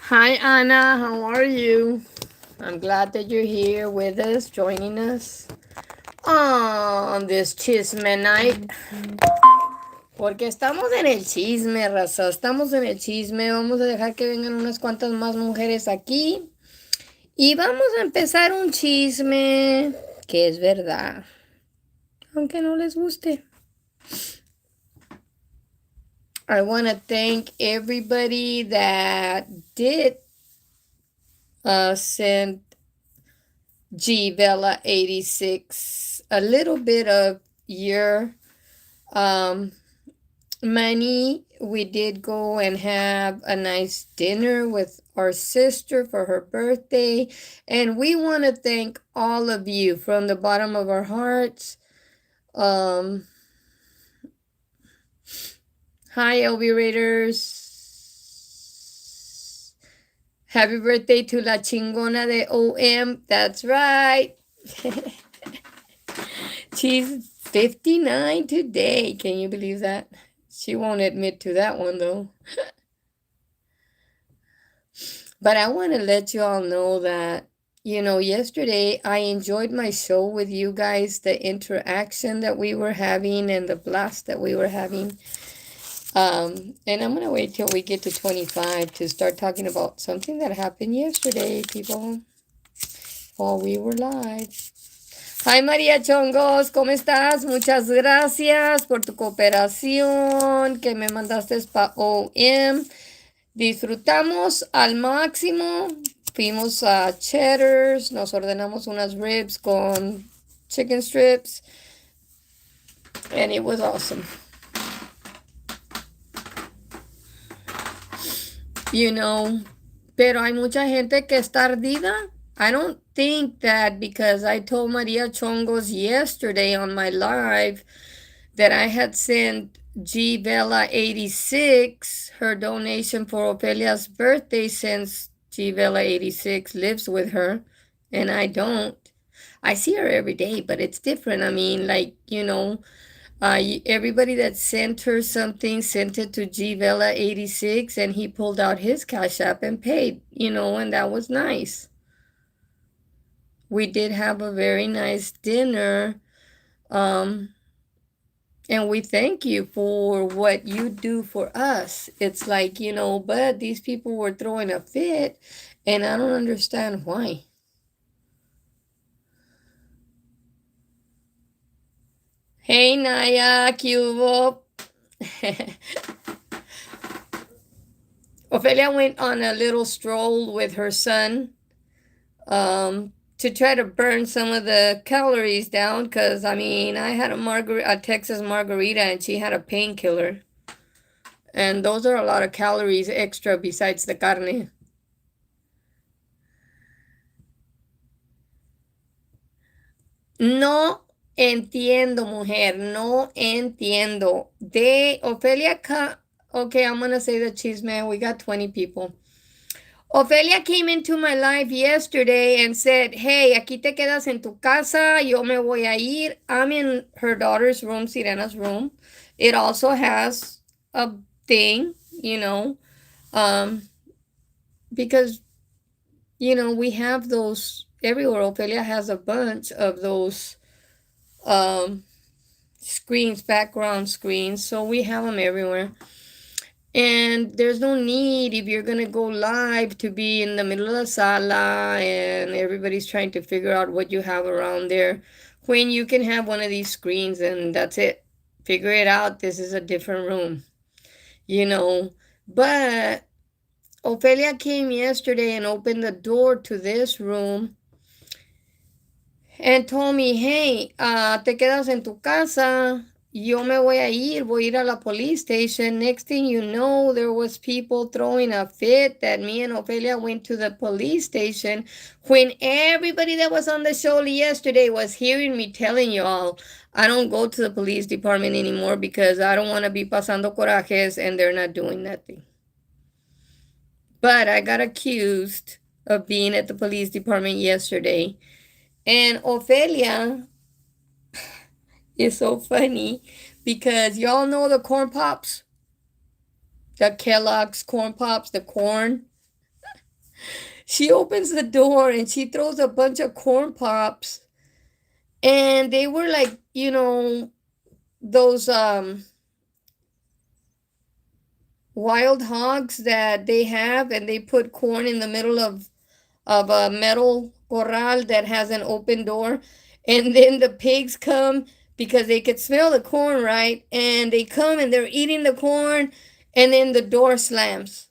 Hi, Anna. How are you? I'm glad that you're here with us, joining us on this chisme night. Porque estamos en el chisme, raza. Estamos en el chisme. Vamos a dejar que vengan unas cuantas más mujeres aquí. Y vamos a empezar un chisme que es verdad. Aunque no les guste. I want to thank everybody that did send G Vela 86 a little bit of your money. We did go and have a nice dinner with our sister for her birthday, and we want to thank all of you from the bottom of our hearts. Hi, LB Raiders. Happy birthday to La Chingona de OM. That's right. She's 59 today. Can you believe that? She won't admit to that one, though. But I want to let you all know that, yesterday I enjoyed my show with you guys, the interaction that we were having and the blast that we were having. And I'm going to wait till we get to 25 to start talking about something that happened yesterday, people, while we were live. Hi María Chongos, ¿cómo estás? Muchas gracias por tu cooperación que me mandaste para OM. Disfrutamos al máximo. Fuimos a Cheddar's, nos ordenamos unas ribs con chicken strips, and it was awesome. Pero hay mucha gente que está ardida. I don't think that because I told Maria Chongos yesterday on my live that I had sent G Vela 86 her donation for Ophelia's birthday, since G Vela 86 lives with her and I don't. I see her every day, but it's different. I mean, everybody that sent her something sent it to G Vela 86, and he pulled out his Cash App and paid, and that was nice. We did have a very nice dinner. And we thank you for what you do for us. It's like, but these people were throwing a fit, and I don't understand why. Hey, Naya, ¿qué hubo? Ophelia went on a little stroll with her son to try to burn some of the calories down, because, I had a Texas margarita, and she had a painkiller. And those are a lot of calories extra besides the carne. No entiendo, mujer. No entiendo. De Ophelia, okay, I'm going to say the chisme. We got 20 people. Ofelia came into my live yesterday and said, hey, aquí te quedas en tu casa, yo me voy a ir. I'm in her daughter's room, Sirena's room. It also has a thing, because, we have those everywhere. Ofelia has a bunch of those screens, background screens, so we have them everywhere. And there's no need, if you're going to go live, to be in the middle of the sala and everybody's trying to figure out what you have around there, when you can have one of these screens and that's it. Figure it out. This is a different room, But Ophelia came yesterday and opened the door to this room and told me, hey, te quedas en tu casa. Yo me voy a ir a la police station. Next thing you know, there was people throwing a fit that me and Ophelia went to the police station, when everybody that was on the show yesterday was hearing me telling y'all, I don't go to the police department anymore because I don't want to be pasando corajes and they're not doing nothing. But I got accused of being at the police department yesterday. And Ophelia is so funny because y'all know the corn pops, the Kellogg's corn pops, the corn. She opens the door and she throws a bunch of corn pops, and they were like, those wild hogs that they have, and they put corn in the middle of a metal corral that has an open door, and then the pigs come because they could smell the corn, right? And they come and they're eating the corn, and then the door slams,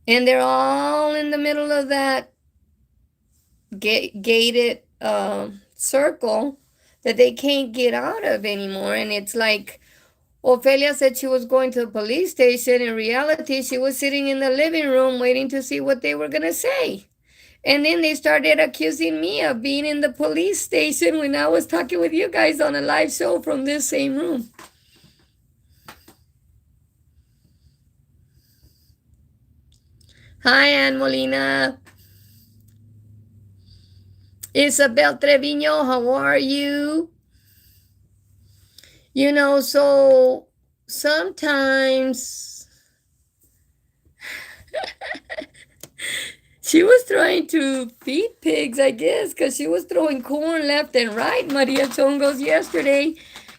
and they're all in the middle of that gated circle that they can't get out of anymore. And it's like, Ophelia said she was going to the police station. In reality, she was sitting in the living room waiting to see what they were going to say. And then they started accusing me of being in the police station when I was talking with you guys on a live show from this same room. Hi, Ann Molina. Isabel Trevino, how are you? So sometimes she was trying to feed pigs, I guess, because she was throwing corn left and right, Maria Chongos, yesterday.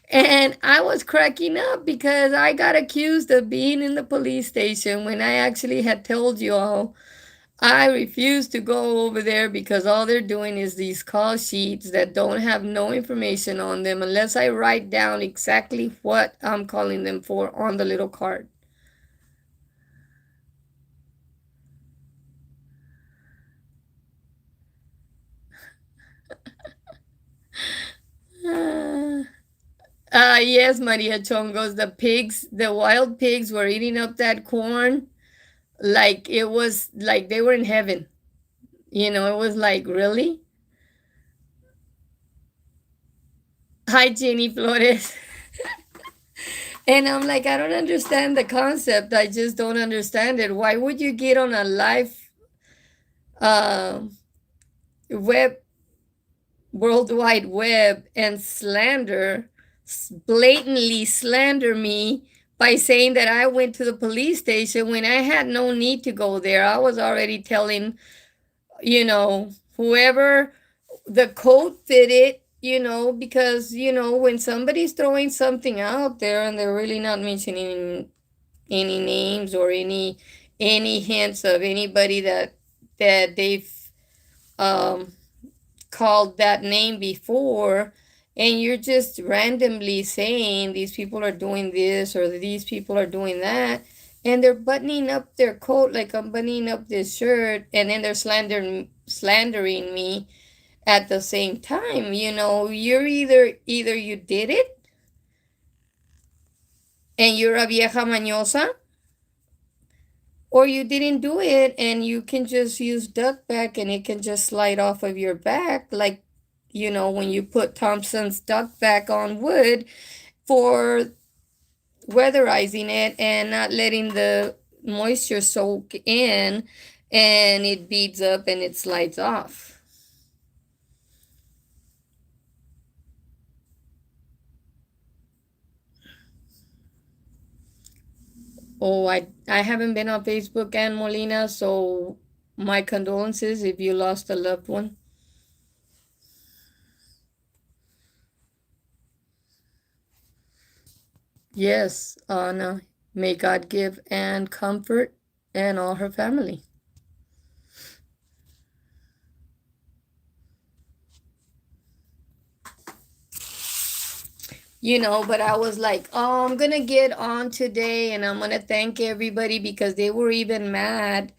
And I was cracking up because I got accused of being in the police station when I actually had told you all I refuse to go over there because all they're doing is these call sheets that don't have no information on them unless I write down exactly what I'm calling them for on the little card. Yes, Maria Chongos, the wild pigs were eating up that corn like it was like they were in heaven. It was like, really? Hi, Jenny Flores. And I'm like, I don't understand the concept. I just don't understand it. Why would you get on a live um, web, World Wide Web, and blatantly slander me by saying that I went to the police station when I had no need to go there? I was already telling, whoever the code fitted, because, when somebody's throwing something out there and they're really not mentioning any names or any hints of anybody that they've um called that name before, and you're just randomly saying these people are doing this or these people are doing that, and they're buttoning up their coat like I'm buttoning up this shirt, and then they're slandering me at the same time. You're either you did it and you're a vieja mañosa, or you didn't do it and you can just use duck back and it can just slide off of your back, like, when you put Thompson's duck back on wood for weatherizing it and not letting the moisture soak in, and it beads up and it slides off. Oh, I haven't been on Facebook, and Molina, so my condolences if you lost a loved one. Yes, Anna. May God give and comfort and all her family. But I was like, oh, I'm gonna get on today and I'm gonna thank everybody because they were even mad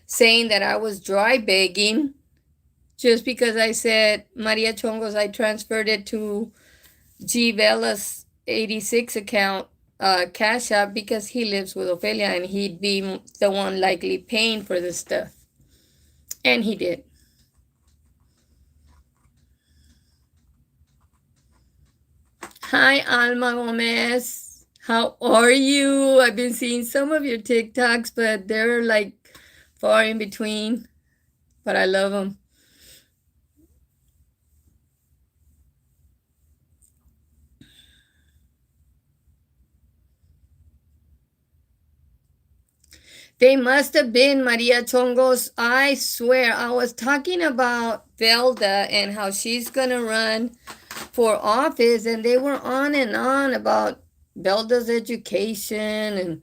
saying that I was dry begging just because I said, Maria Chongos, I transferred it to G Vela's 86 account, Cash App, because he lives with Ophelia and he'd be the one likely paying for the stuff. And he did. Hi, Alma Gomez. How are you? I've been seeing some of your TikToks, but they're like far in between. But I love them. They must have been Maria Chongos. I swear, I was talking about Velda and how she's gonna run for office, and they were on and on about Velda's education and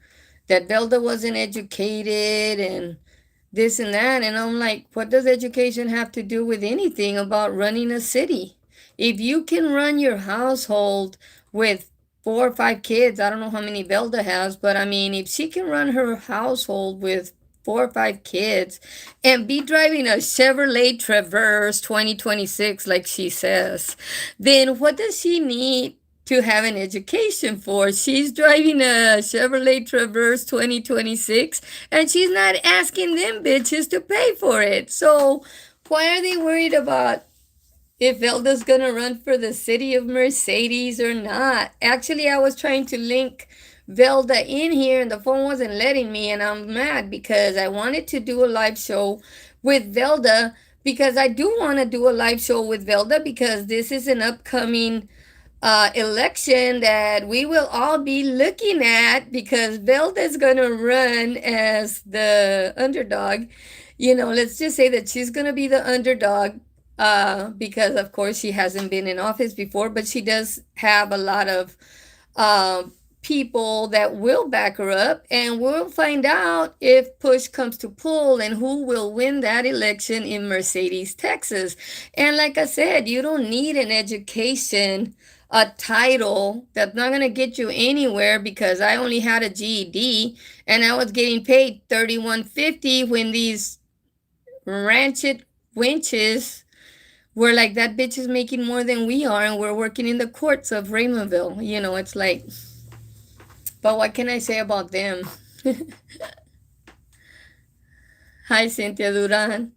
that Velda wasn't educated and this and that. And I'm like, what does education have to do with anything about running a city? If you can run your household with 4 or 5 kids, I don't know how many Velda has, but I mean, if she can run her household with 4 or 5 kids and be driving a Chevrolet Traverse 2026, like she says, then what does she need to have an education for? She's driving a Chevrolet Traverse 2026 and she's not asking them bitches to pay for it. So why are they worried about if Velda's gonna run for the city of Mercedes or not? Actually, I was trying to link Velda in here and the phone wasn't letting me, and I'm mad because I wanted to do a live show with Velda, because I do want to do a live show with Velda because this is an upcoming election that we will all be looking at, because Velda's gonna run as the underdog. Let's just say that she's gonna be the underdog, because of course she hasn't been in office before, but she does have a lot of uh, people that will back her up, and we'll find out if push comes to pull and who will win that election in Mercedes, Texas. And like I said, you don't need an education, a title that's not going to get you anywhere, because I only had a GED and I was getting paid $31.50 when these rancid wenches were like, that bitch is making more than we are and we're working in the courts of Raymondville. It's like, but what can I say about them? Hi, Cynthia Duran.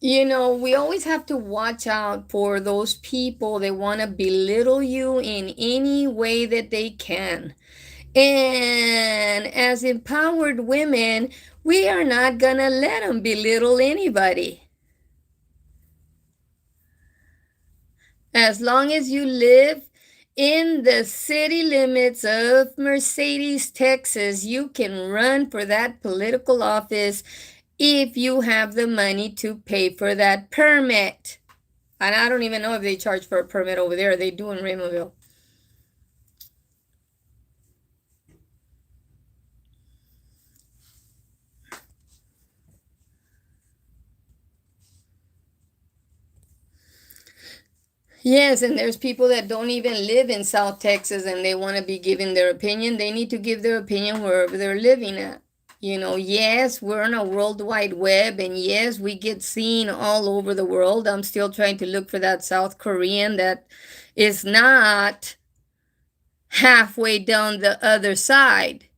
We always have to watch out for those people that want to belittle you in any way that they can. And as empowered women, we are not going to let them belittle anybody. As long as you live in the city limits of Mercedes, Texas, you can run for that political office if you have the money to pay for that permit. And I don't even know if they charge for a permit over there. They do in Raymondville. Yes, and there's people that don't even live in South Texas and they want to be giving their opinion. They need to give their opinion wherever they're living at. Yes, we're on a World Wide Web, and yes, we get seen all over the world. I'm still trying to look for that South Korean that is not halfway down the other side.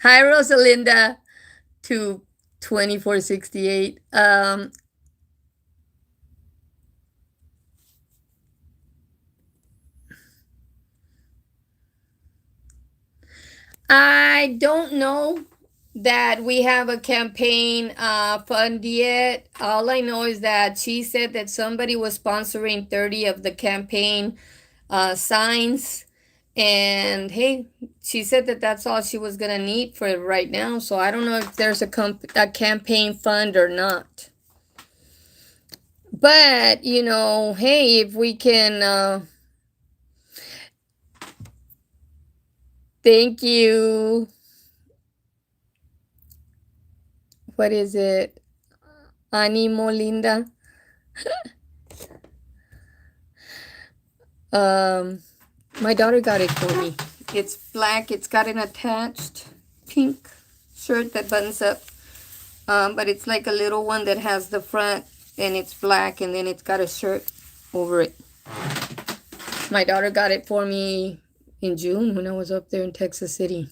Hi, Rosalinda, to 2468. I don't know that we have a campaign fund yet. All I know is that she said that somebody was sponsoring 30 of the campaign signs. And hey, she said that that's all she was going to need for right now. So I don't know if there's a campaign fund or not. But, hey, if we can... Thank you. What is it? Animo Linda. My daughter got it for me. It's black. It's got an attached pink shirt that buttons up. But it's like a little one that has the front, and it's black, and then it's got a shirt over it. My daughter got it for me in June when I was up there in Texas City.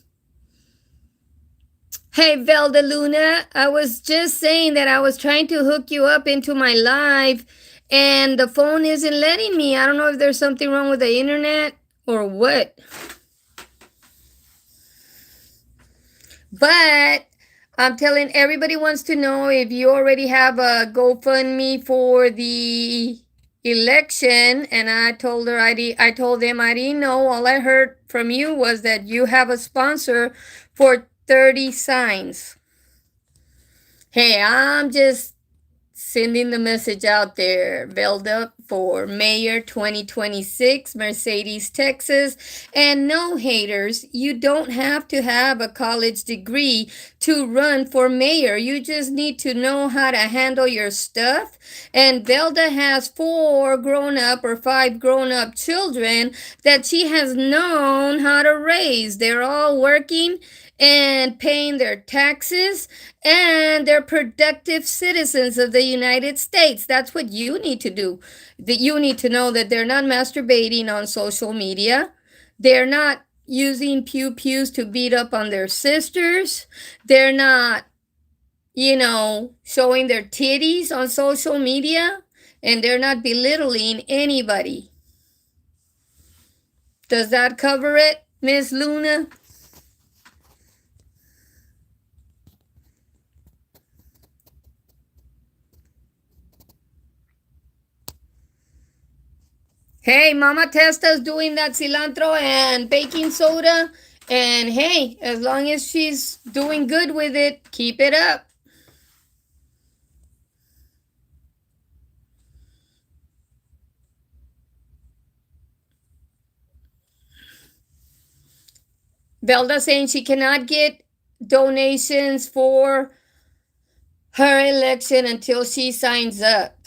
Hey, Velda Luna, I was just saying that I was trying to hook you up into my live, and the phone isn't letting me. I don't know if there's something wrong with the internet or what. But I'm telling everybody wants to know if you already have a GoFundMe for the election. And I told them I didn't know. All I heard from you was that you have a sponsor for 30 signs. Hey, I'm just sending the message out there. Velda for Mayor 2026, Mercedes, Texas. And no haters, you don't have to have a college degree to run for mayor. You just need to know how to handle your stuff. And Velda has 4 grown up or 5 grown up children that she has known how to raise. They're all working and paying their taxes, and they're productive citizens of the United States. That's what you need to do. That you need to know that they're not masturbating on social media. They're not using pews to beat up on their sisters. They're not, showing their titties on social media, and they're not belittling anybody. Does that cover it, Miss Luna? Hey, Mama Testa's doing that cilantro and baking soda. And hey, as long as she's doing good with it, keep it up. Velda saying she cannot get donations for her election until she signs up.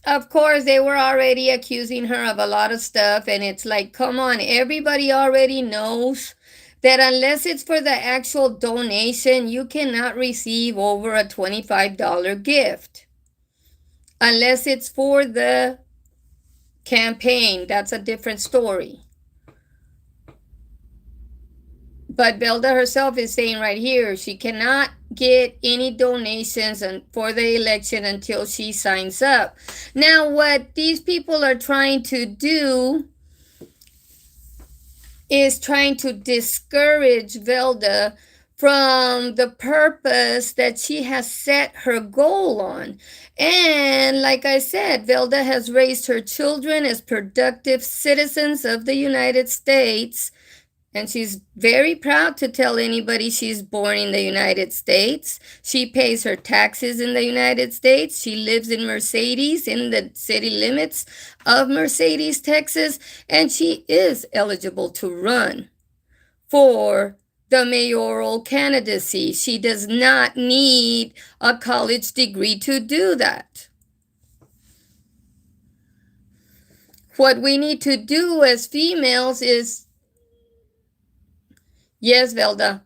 Of course, they were already accusing her of a lot of stuff, and it's like, come on, everybody already knows that unless it's for the actual donation, you cannot receive over a $25 gift. Unless it's for the campaign, that's a different story. But Belda herself is saying right here she cannot get any donations for the election until she signs up. Now, what these people are trying to do is trying to discourage Velda from the purpose that she has set her goal on. And like I said, Velda has raised her children as productive citizens of the United States. And she's very proud to tell anybody she's born in the United States. She pays her taxes in the United States. She lives in Mercedes, in the city limits of Mercedes, Texas. And she is eligible to run for the mayoral candidacy. She does not need a college degree to do that. What we need to do as females is, yes, Velda,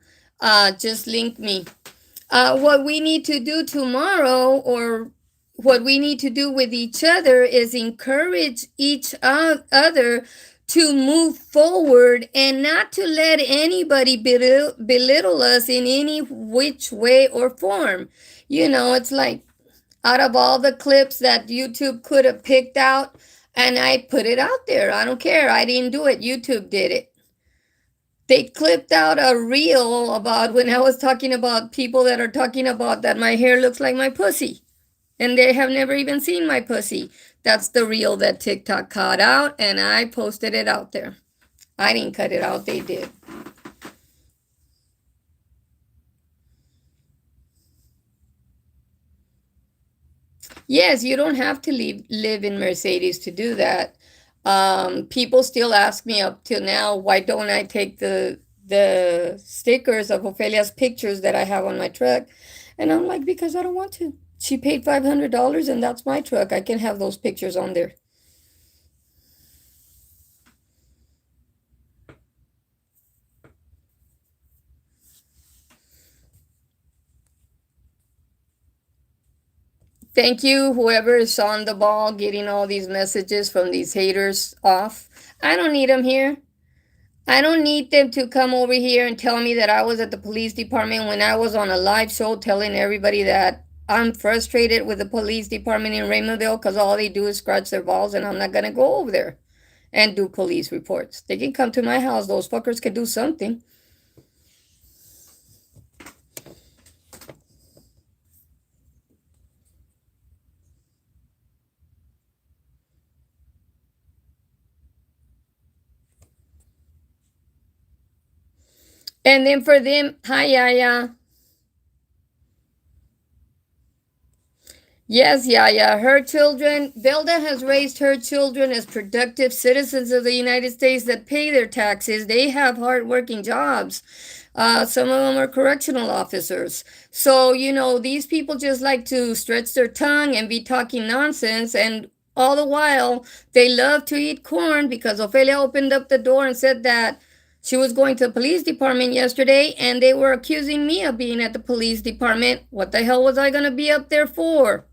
just link me. What we need to do tomorrow, or what we need to do with each other, is encourage each other to move forward and not to let anybody belittle us in any which way or form. It's like, out of all the clips that YouTube could have picked out, and I put it out there. I don't care. I didn't do it. YouTube did it. They clipped out a reel about when I was talking about people that are talking about that my hair looks like my pussy. And they have never even seen my pussy. That's the reel that TikTok cut out, and I posted it out there. I didn't cut it out, they did. Yes, you don't have to live in Mercedes to do that. People still ask me up till now, why don't I take the stickers of Ophelia's pictures that I have on my truck? And I'm like, because I don't want to. She paid $500 and that's my truck. I can have those pictures on there. Thank you, whoever is on the ball getting all these messages from these haters off. I don't need them here. I don't need them to come over here and tell me that I was at the police department when I was on a live show telling everybody that I'm frustrated with the police department in Raymondville because all they do is scratch their balls, and I'm not going to go over there and do police reports. They can come to my house. Those fuckers can do something. And then for them, hi, Yaya. Yes, Yaya. Her children, Belda has raised her children as productive citizens of the United States that pay their taxes. They have hardworking jobs. Some of them are correctional officers. So, these people just like to stretch their tongue and be talking nonsense. And all the while, they love to eat corn because Ophelia opened up the door and said that she was going to the police department yesterday and they were accusing me of being at the police department. What the hell was I going to be up there for?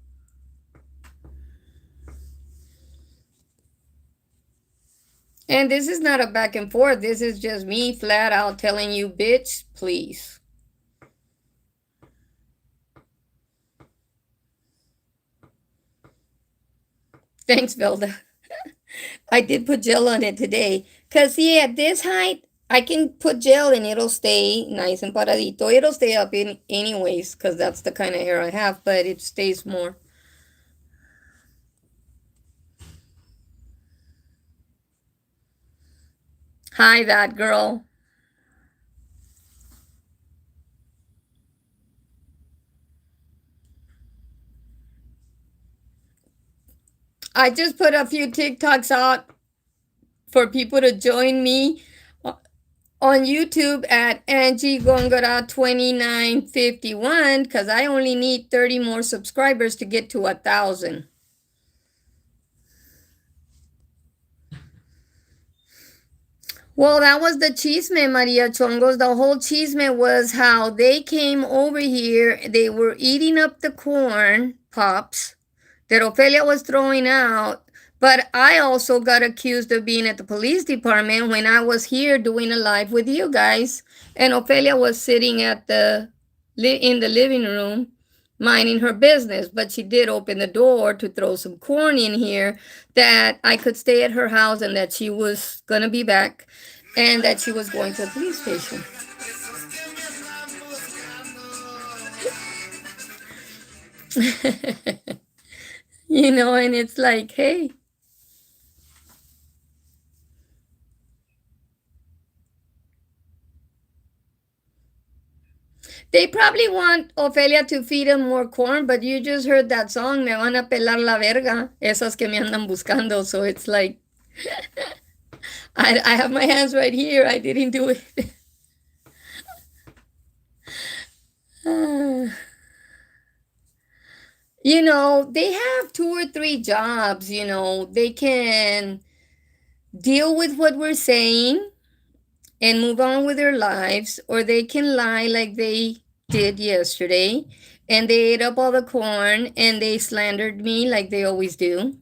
And this is not a back and forth. This is just me flat out telling you, bitch, please. Thanks, Velda. I did put gel on it today. Because, see, at this height, I can put gel and it'll stay nice and paradito. It'll stay up in anyways, because that's the kind of hair I have, but it stays more. Hi, that girl. I just put a few TikToks out for people to join me on YouTube at Angie Gongora 2951 because I only need 30 more subscribers to get to 1,000. Well, that was the chisme, Maria Chongos. The whole chisme was how they came over here. They were eating up the corn pops that Ophelia was throwing out. But I also got accused of being at the police department when I was here doing a live with you guys. And Ophelia was sitting at in the living room minding her business. But she did open the door to throw some corn in here that I could stay at her house and that she was going to be back and that she was going to the police station. And it's like, hey. They probably want Ofelia to feed them more corn, but you just heard that song, Me van a pelar la verga, esas que me andan buscando. So it's like, I have my hands right here. I didn't do it. They have 2 or 3 jobs. They can deal with what we're saying and move on with their lives, or they can lie like they did yesterday and they ate up all the corn and they slandered me like they always do.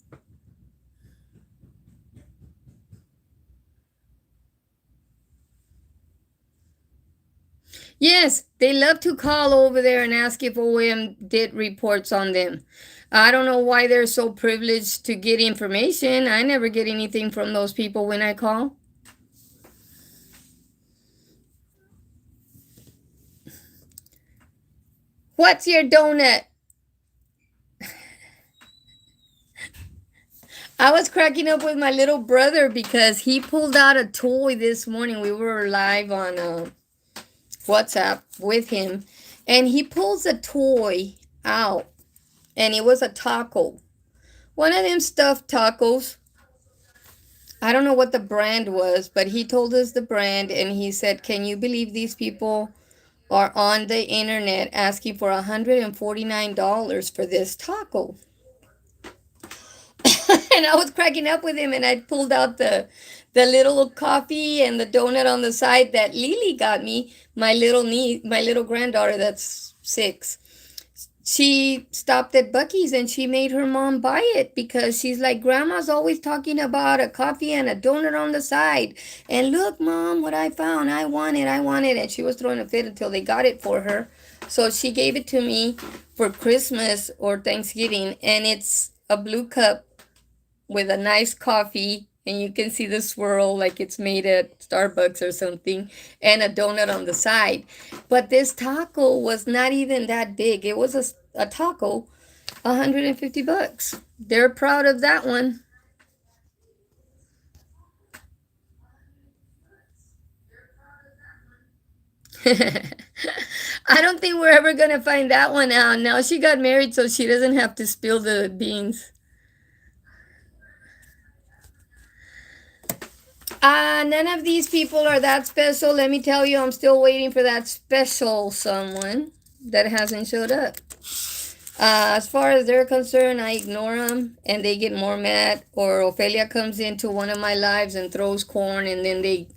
Yes, they love to call over there and ask if OM did reports on them. I don't know why they're so privileged to get information. I never get anything from those people when I call. What's your donut? I was cracking up with my little brother because he pulled out a toy this morning. We were live on WhatsApp with him, and he pulls a toy out, and it was a taco. One of them stuffed tacos. I don't know what the brand was, but he told us the brand, and he said, "Can you believe these people are on the internet asking for $149 for this taco?" And I was cracking up with him, and I pulled out the little coffee and the donut on the side that Lily got me, my little granddaughter that's 6. She stopped at Bucky's and she made her mom buy it because she's like, Grandma's always talking about a coffee and a donut on the side. And look, Mom, what I found. I want it. I want it. And she was throwing a fit until they got it for her. So she gave it to me for Christmas or Thanksgiving. And it's a blue cup with a nice coffee, and you can see the swirl like it's made at Starbucks or something, and a donut on the side. But this taco was not even that big. It was a taco, $150. They're proud of that one. I don't think we're ever gonna find that one out. Now she got married, so she doesn't have to spill the beans. None of these people are that special. Let me tell you, I'm still waiting for that special someone that hasn't showed up. As far as they're concerned, I ignore them and they get more mad. Or Ophelia comes into one of my lives and throws corn and then they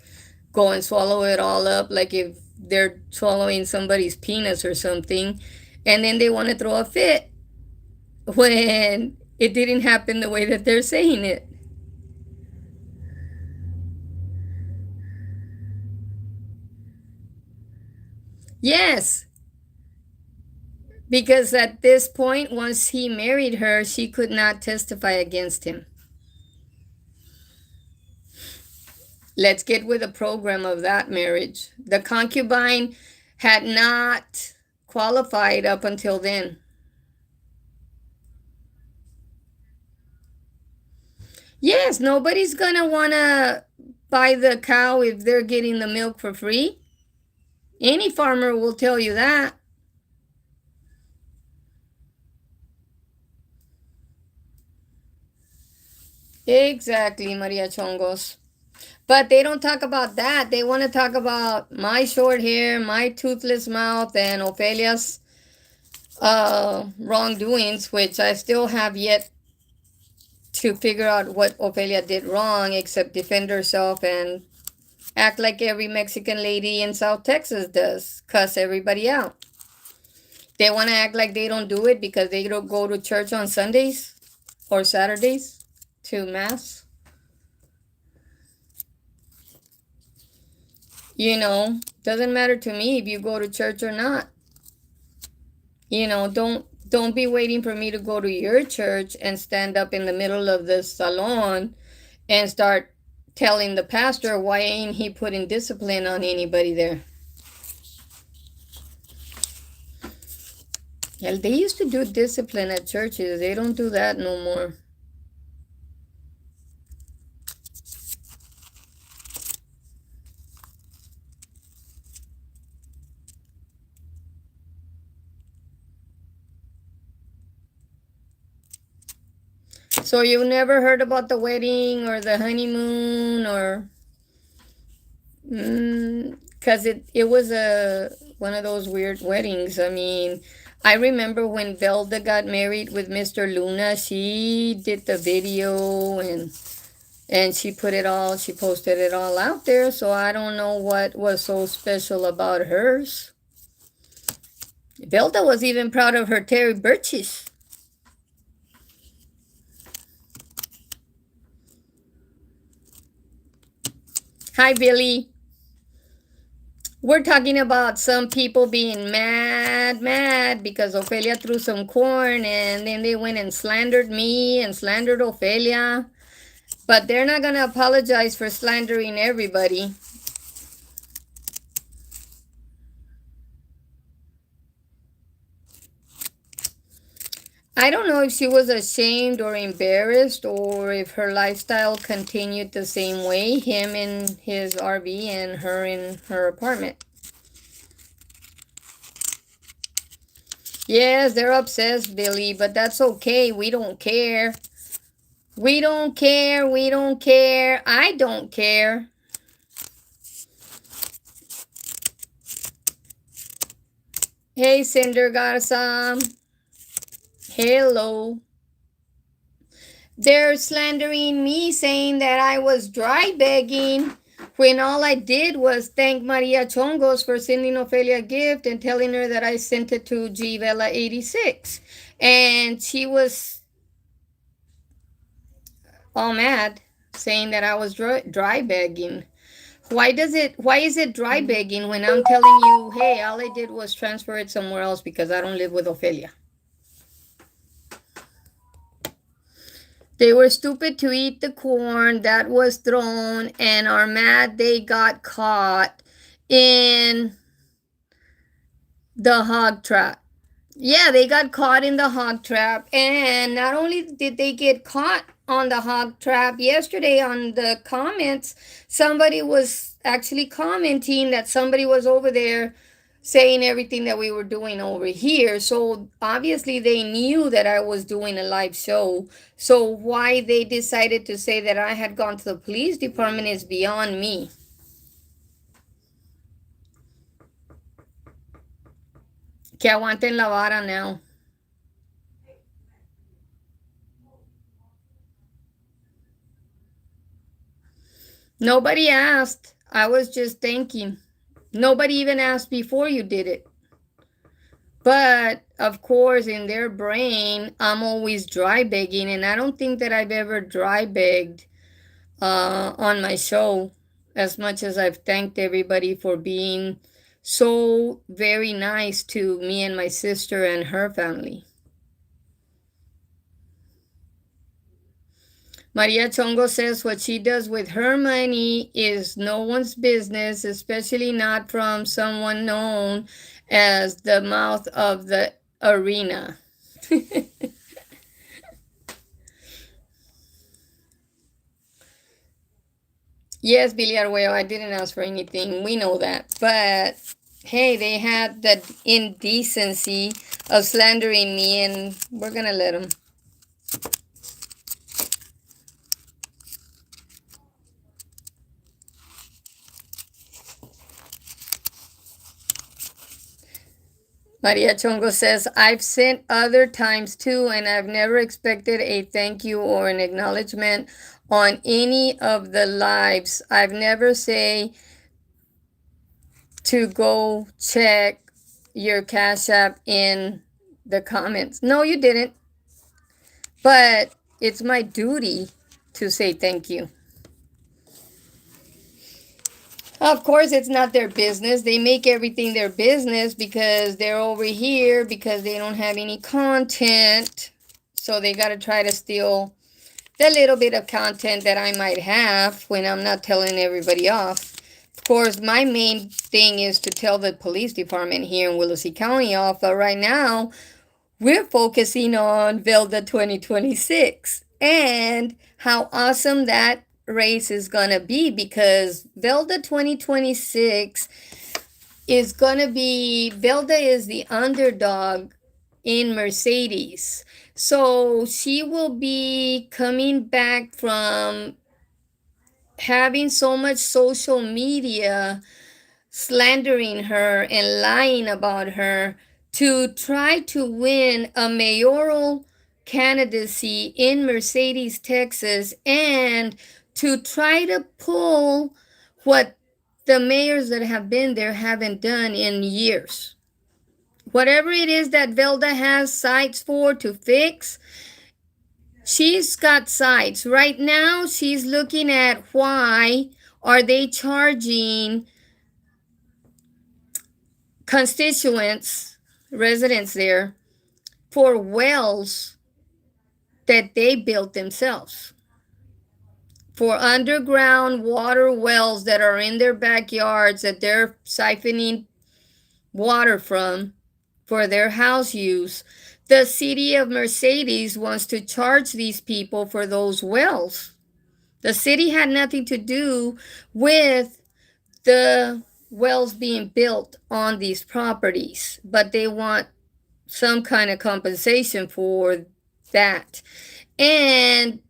go and swallow it all up like if they're swallowing somebody's penis or something. And then they want to throw a fit when it didn't happen the way that they're saying it. Yes, because at this point, once he married her, she could not testify against him. Let's get with the program of that marriage. The concubine had not qualified up until then. Yes, nobody's gonna wanna buy the cow if they're getting the milk for free. Any farmer will tell you that. Exactly, Maria Chongos. But they don't talk about that. They want to talk about my short hair, my toothless mouth, and Ophelia's wrongdoings, which I still have yet to figure out what Ophelia did wrong except defend herself and act like every Mexican lady in South Texas does, cuss everybody out. They want to act like they don't do it because they don't go to church on Sundays or Saturdays to Mass. Doesn't matter to me if you go to church or not. Don't be waiting for me to go to your church and stand up in the middle of the salon and start telling the pastor why ain't he putting discipline on anybody there. Yeah, they used to do discipline at churches. They don't do that no more. So you never heard about the wedding or the honeymoon or because it was a one of those weird weddings. I mean, I remember when Velda got married with Mr. Luna, she did the video and she posted it all out there. So I don't know what was so special about hers. Velda was even proud of her Terry Birches. Hi, Billy. We're talking about some people being mad because Ophelia threw some corn and then they went and slandered me and slandered Ophelia. But they're not going to apologize for slandering everybody. I don't know if she was ashamed or embarrassed or if her lifestyle continued the same way, him in his RV and her in her apartment. Yes, they're obsessed, Billy, but that's okay. We don't care. We don't care. We don't care. I don't care. Hey, Cinder Garza. Hello. They're slandering me, saying that I was dry begging when all I did was thank Maria Chongos for sending Ophelia a gift and telling her that I sent it to Gvela 86. And she was all mad, saying that I was dry begging. Why is it dry begging when I'm telling you, hey, all I did was transfer it somewhere else because I don't live with Ophelia? They were stupid to eat the corn that was thrown and are mad they got caught in the hog trap. Yeah, they got caught in the hog trap. And not only did they get caught on the hog trap. Yesterday on the comments, somebody was actually commenting that somebody was over there saying everything that we were doing over here. So obviously they knew that I was doing a live show. So why they decided to say that I had gone to the police department is beyond me. Que aguanten la vara now. Nobody asked. I was just thinking. Nobody even asked before you did it. But of course, in their brain, I'm always dry begging, and I don't think that I've ever dry begged on my show as much as I've thanked everybody for being so very nice to me and my sister and her family. Maria Chongo says what she does with her money is no one's business, especially not from someone known as the mouth of the arena. Yes, Billy Arguello, I didn't ask for anything. We know that. But hey, they had the indecency of slandering me, and we're going to let them. Maria Chongo says, I've sent other times too, and I've never expected a thank you or an acknowledgement on any of the lives. I've never say to go check your Cash App in the comments. No, you didn't. But it's my duty to say thank you. Of course, it's not their business. They make everything their business because they're over here because they don't have any content. So they got to try to steal the little bit of content that I might have when I'm not telling everybody off. Of course, my main thing is to tell the police department here in Willacy County off. But right now, we're focusing on Velda 2026 and how awesome that race is going to be, because Velda 2026 is going to be, Velda is the underdog in Mercedes. So she will be coming back from having so much social media slandering her and lying about her to try to win a mayoral candidacy in Mercedes, Texas, and to try to pull what the mayors that have been there haven't done in years. Whatever it is that Velda has sites for to fix, she's got sites. Right now, she's looking at why are they charging constituents, residents there, for wells that they built themselves, for underground water wells that are in their backyards that they're siphoning water from for their house use. The city of Mercedes wants to charge these people for those wells. The city had nothing to do with the wells being built on these properties, but they want some kind of compensation for that. And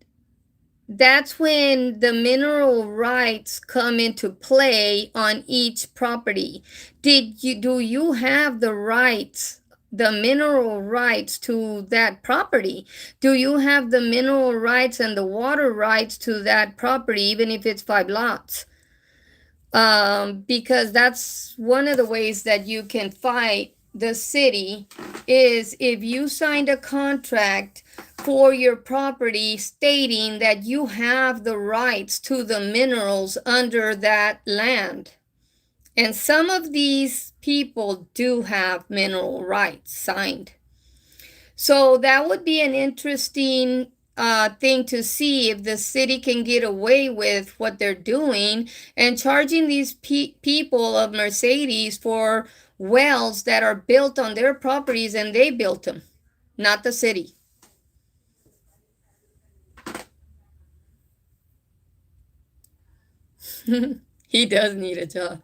that's when the mineral rights come into play on each property. Do you have the rights, the mineral rights to that property? Do you have the mineral rights and the water rights to that property, even if it's 5 lots? Because that's one of the ways that you can fight the city, is if you signed a contract for your property stating that you have the rights to the minerals under that land. And some of these people do have mineral rights signed. So that would be an interesting thing to see if the city can get away with what they're doing and charging these people of Mercedes for wells that are built on their properties, and they built them, not the city. He does need a job.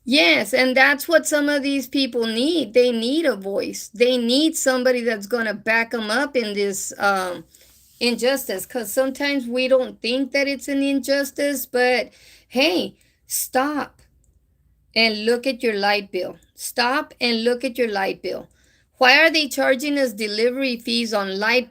Yes, and that's what some of these people need. They need a voice. They need somebody that's going to back them up in this injustice, because sometimes we don't think that it's an injustice, but hey, stop and look at your light bill. Stop and look at your light bill. Why are they charging us delivery fees on light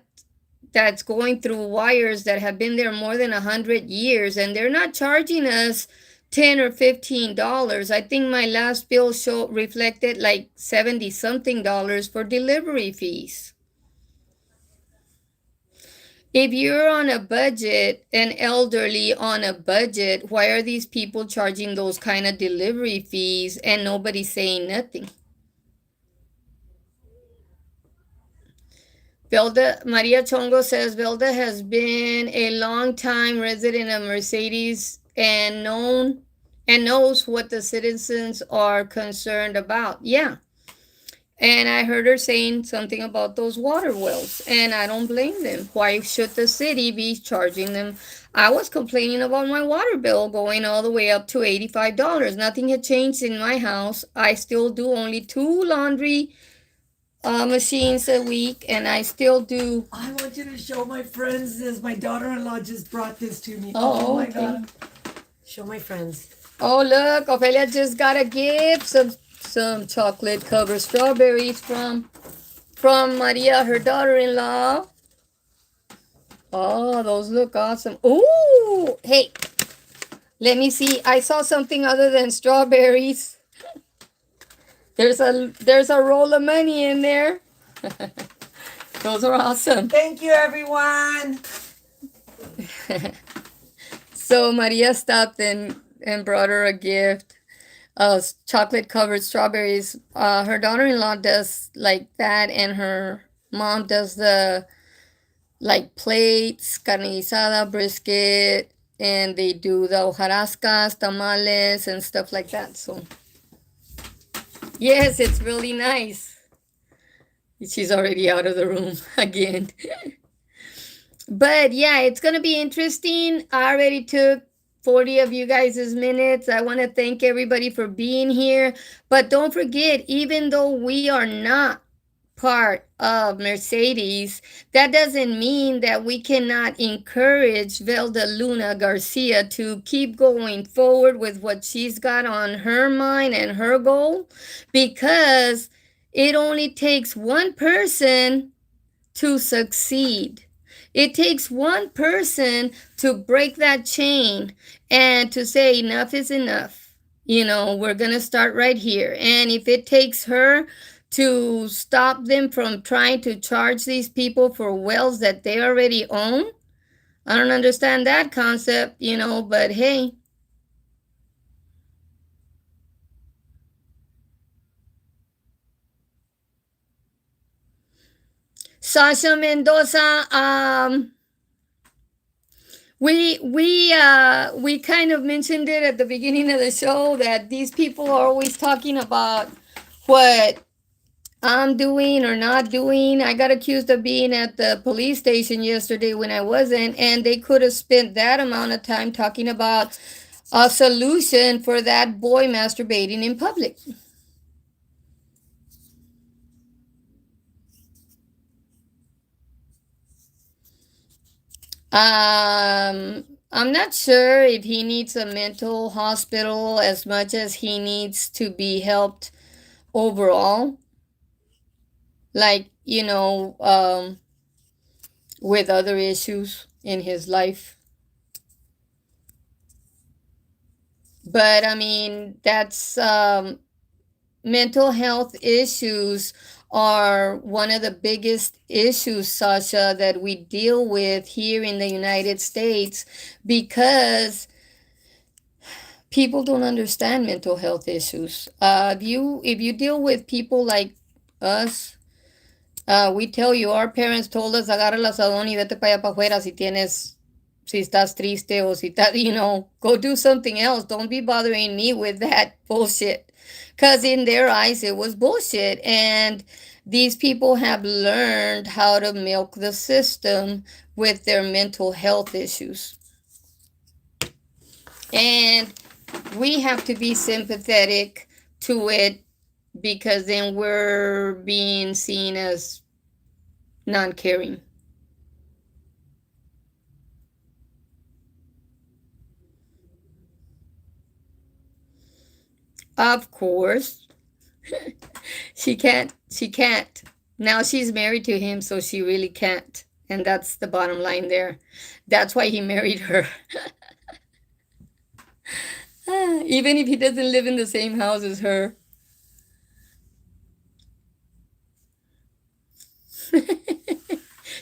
that's going through wires that have been there more than 100 years, and they're not charging us $10 or $15? I think my last bill show reflected like 70 something dollars for delivery fees. If you're on a budget, an elderly on a budget, why are these people charging those kind of delivery fees and nobody saying nothing? Velda Maria Chongo says Velda has been a long time resident of Mercedes and knows what the citizens are concerned about. Yeah. And I heard her saying something about those water wells, and I don't blame them. Why should the city be charging them? I was complaining about my water bill going all the way up to $85. Nothing had changed in my house. I still do only two laundry machines a week, and I still do. I want you to show my friends this. My daughter-in-law just brought this to me. Oh, my okay. God. Show my friends. Oh, look, Ophelia just got a gift, some chocolate covered strawberries from Maria, her daughter-in-law. Oh, those look awesome. Ooh, hey, let me see. I saw something other than strawberries. There's a roll of money in there. Those are awesome. Thank you, everyone. So Maria stopped and brought her a gift. Chocolate covered strawberries. Her daughter-in-law does like that, and her mom does the like plates, carne guisada, brisket, and they do the hojarascas, tamales, and stuff like that. So yes, it's really nice. She's already out of the room again. But yeah, it's gonna be interesting. I already took 40 of you guys' minutes. I want to thank everybody for being here. But don't forget, even though we are not part of Mercedes, that doesn't mean that we cannot encourage Velda Luna Garcia to keep going forward with what she's got on her mind and her goal, because it only takes one person to succeed. It takes one person to break that chain and to say enough is enough. We're going to start right here. And if it takes her to stop them from trying to charge these people for wells that they already own, I don't understand that concept, but hey. Sasha Mendoza, we kind of mentioned it at the beginning of the show that these people are always talking about what I'm doing or not doing. I got accused of being at the police station yesterday when I wasn't, and they could have spent that amount of time talking about a solution for that boy masturbating in public. I'm not sure if he needs a mental hospital as much as he needs to be helped overall. Like, with other issues in his life. But I mean, that's mental health issues are one of the biggest issues, Sasha, that we deal with here in the United States, because people don't understand mental health issues. If you deal with people like us, we tell you, our parents told us, agarra el asadón y vete para allá para afuera si estás triste o si estás, go do something else. Don't be bothering me with that bullshit. Because in their eyes, it was bullshit. And these people have learned how to milk the system with their mental health issues. And we have to be sympathetic to it because then we're being seen as non caring. Of course, she can't. Now she's married to him, so she really can't. And that's the bottom line there. That's why he married her. Even if he doesn't live in the same house as her.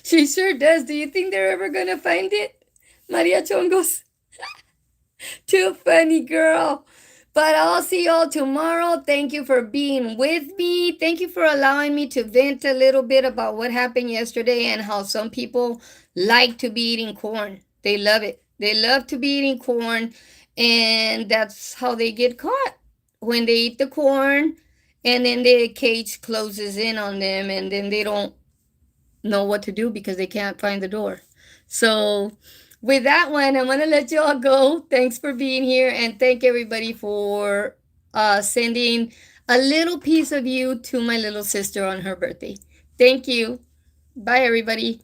She sure does. Do you think they're ever gonna find it? Maria Chongos. Too funny, girl. But I'll see y'all tomorrow. Thank you for being with me. Thank you for allowing me to vent a little bit about what happened yesterday and how some people like to be eating corn. They love it. They love to be eating corn, and that's how they get caught. When they eat the corn, and then the cage closes in on them, and then they don't know what to do because they can't find the door. So, with that one, I'm gonna let you all go. Thanks for being here, and thank everybody for sending a little piece of you to my little sister on her birthday. Thank you. Bye, everybody.